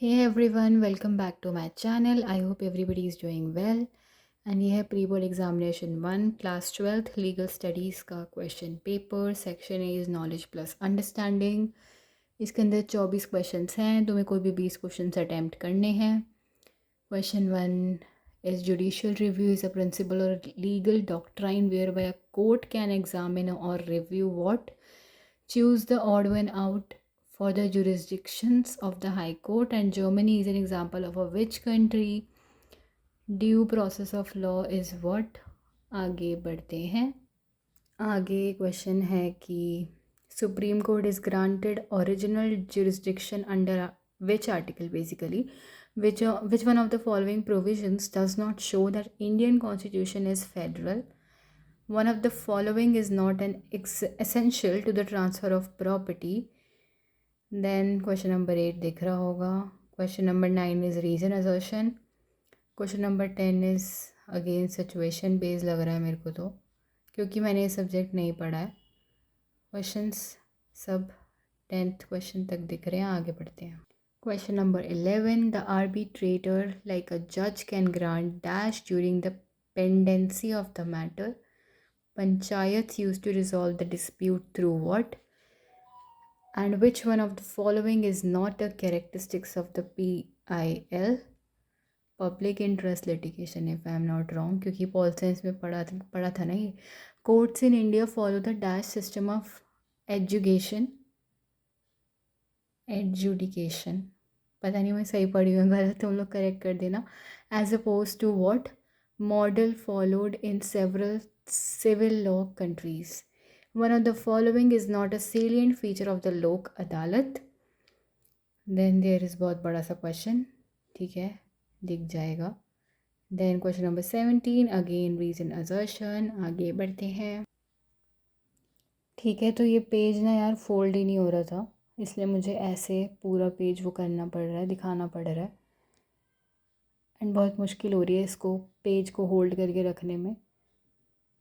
Hey everyone, welcome back to my channel. I hope everybody is doing well. And ये है pre board examination 1 class 12th legal studies का question paper. Section A is knowledge plus understanding. इसके अंदर 24 questions हैं, तुम्हें कोई भी 20 questions attempt करने हैं। Question 1 is judicial review is a principle or legal doctrine whereby a court can examine or review what choose the odd one out for the jurisdictions of the High Court, and Germany is an example of a which country due process of law is what। आगे बढ़ते हैं। आगे question है कि supreme court is granted original jurisdiction under which article, basically which one of the following provisions does not show that Indian constitution is federal। one of the following is not an essential to the transfer of property। then question number 8 दिख रहा होगा। question number 9 is reason assertion। question number 10 is again situation based लग रहा है मेरे को, तो क्योंकि मैंने ये सब्जेक्ट नहीं पढ़ा है। क्वेश्चंस सब 10th क्वेश्चन तक दिख रहे हैं, आगे बढ़ते हैं। Question number 11 the arbitrator like a जज can grant dash during the pendency of the matter। Panchayats used to resolve the dispute through what? And which one of the following is not a characteristics of the PIL? Public interest litigation, if I am not wrong, क्योंकि pol science में पढ़ा था ना ये। Courts in India follow the dash system of education, पता नहीं मैं सही पढ़ी हूँ, गलत तुम लोग करेक्ट कर देना। As opposed to what? Model followed in several civil law countries. One of the following is not a salient feature of the Lok Adalat. Then there is बहुत बड़ा सा क्वेश्चन, ठीक है, दिख जाएगा। Then question number 17 again reason assertion. आगे बढ़ते हैं। ठीक है, तो ये पेज ना यार फोल्ड ही नहीं हो रहा था, इसलिए मुझे ऐसे पूरा पेज वो करना पड़ रहा है, दिखाना पड़ रहा है, एंड बहुत मुश्किल हो रही है इसको पेज को होल्ड करके रखने में।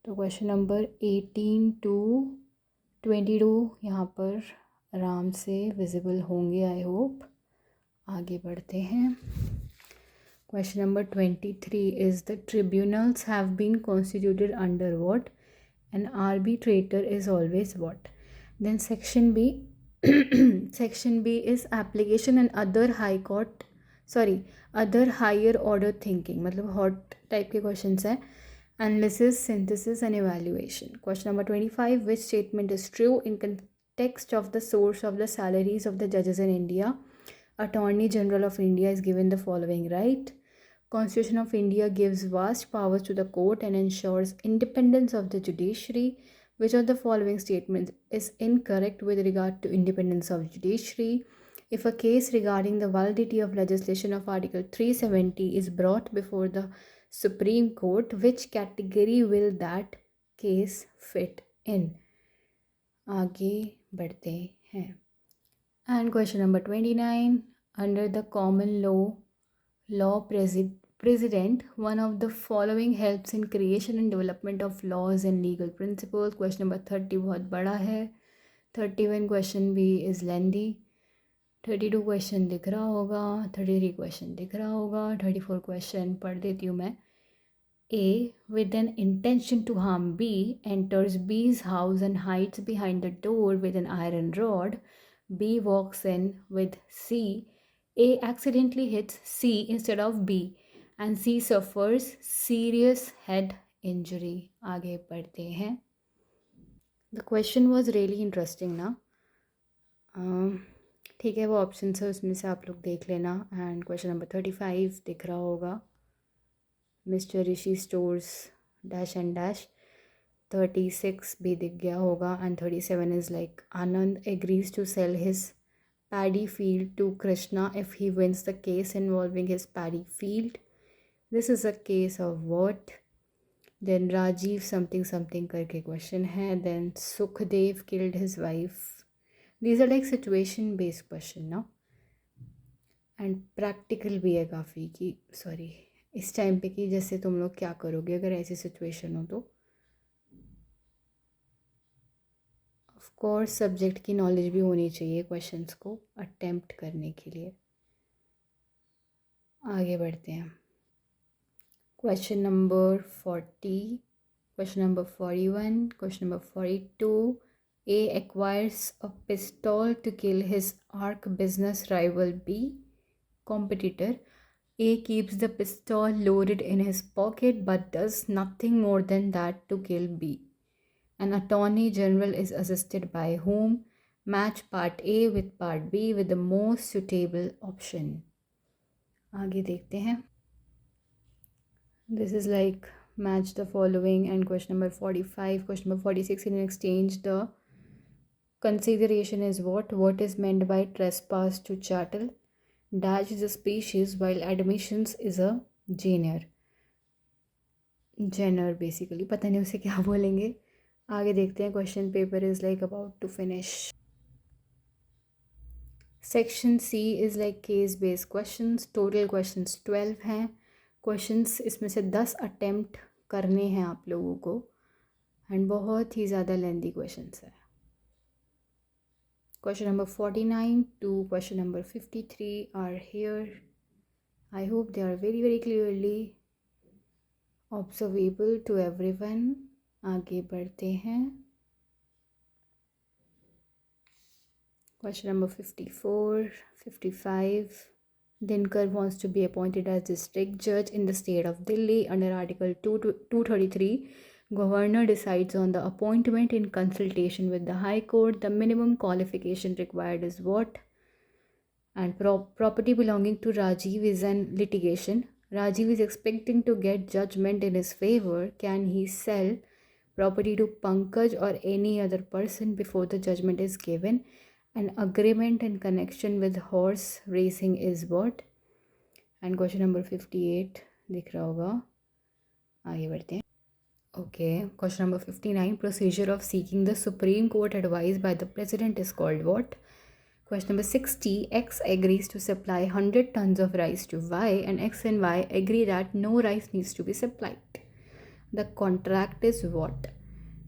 तो क्वेश्चन नंबर 18 to 22 यहाँ पर आराम से विजिबल होंगे, आई होप। आगे बढ़ते हैं। Question number 23 is the tribunals have been constituted under what? an arbitrator is always what? Then section B section B is application and other other higher order thinking, मतलब hot type के questions हैं। analysis, synthesis and evaluation। question number 25 which statement is true in context of the source of the salaries of the judges in India? Attorney General of India is given the following right. Constitution of India gives vast powers to the court and ensures independence of the judiciary. Which of the following statements is incorrect with regard to independence of judiciary? If a case regarding the validity of legislation of Article 370 is brought before the Supreme Court, which category will that case fit in? आगे बढ़ते हैं। And question number 29 under the common law president, one of the following helps in creation and development of laws and legal principles। question number 30 बहुत बड़ा है। 31 question भी is lengthy। 32 question दिख रहा होगा, 33 question दिख रहा होगा, 34 question पढ़ देती हूँ मैं। A with an intention to harm B enters B's house and hides behind the door with an iron rod। B walks in with C। A accidentally hits C instead of B and C suffers serious head injury। आगे बढ़ते हैं। The question was really interesting ना। ठीक है, वो option है उसमें से आप लोग देख लेना। एंड क्वेश्चन नंबर 35 दिख रहा होगा, mister Rishi stores dash and dash. 36 भी दिख गया होगा। And 37 is like Anand agrees to sell his paddy field to Krishna if he wins the case involving his paddy field। This is a case of what? Then Rajiv something something करके question है। Then Sukhdev killed his wife। These are like situation based question ना, and practical भी है काफ़ी कि sorry इस time पे कि जैसे तुम लोग क्या करोगे अगर ऐसी सिचुएशन हो। तो कोर्स सब्जेक्ट की नॉलेज भी होनी चाहिए क्वेश्चंस को अटेम्प्ट करने के लिए। आगे बढ़ते हैं। Question number 40, question number 41, question number 42. A acquires a pistol to kill his arch business rival B competitor. A keeps the pistol loaded in his pocket but does nothing more than that to kill B. An attorney general is assisted by whom? Match part A with part B with the most suitable option. आगे देखते हैं. This is like match the following. And question number 45, question number 46, in exchange the consideration is what? What is meant by trespass to chattel? Dash is a species while admissions is a genre. Genre basically, पता नहीं उसे क्या बोलेंगे. आगे देखते हैं. Question paper is like about to finish. Section C is like case based questions. Total questions 12 हैं. Questions इसमें से 10 अटेम्प्ट करने हैं आप लोगों को, एंड बहुत ही ज़्यादा लेंदी क्वेश्चंस है. Question number 49 to question number 53 are here. I hope they are very very clearly observable to everyone. आगे बढ़ते हैं. Question number 54, 55. Dinkar wants to be appointed as district judge in the state of Delhi under Article 233. Governor decides on the appointment in consultation with the High Court. The minimum qualification required is what? And property belonging to Rajiv is in litigation. Rajiv is expecting to get judgment in his favor. Can he sell property to Pankaj or any other person before the judgment is given? An agreement in connection with horse racing is what? And question number 58 दिख रहा होगा. आगे बढ़ते हैं. Okay, question number 59. Procedure of seeking the Supreme Court advice by the President is called what? Question number 60. X agrees to supply 100 tons of rice to Y, and X and Y agree that no rice needs to be supplied. The contract is what?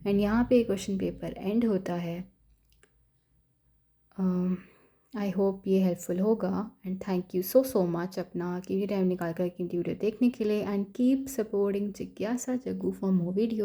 And यहाँ पे question paper and होता है. I hope ये helpful होगा, and thank you so much अपना कीमती time निकाल कर कीमती वीडियो देखने के लिए. एंड कीप सपोर्टिंग जिज्ञासा जग्गू फॉर मोर वीडियो.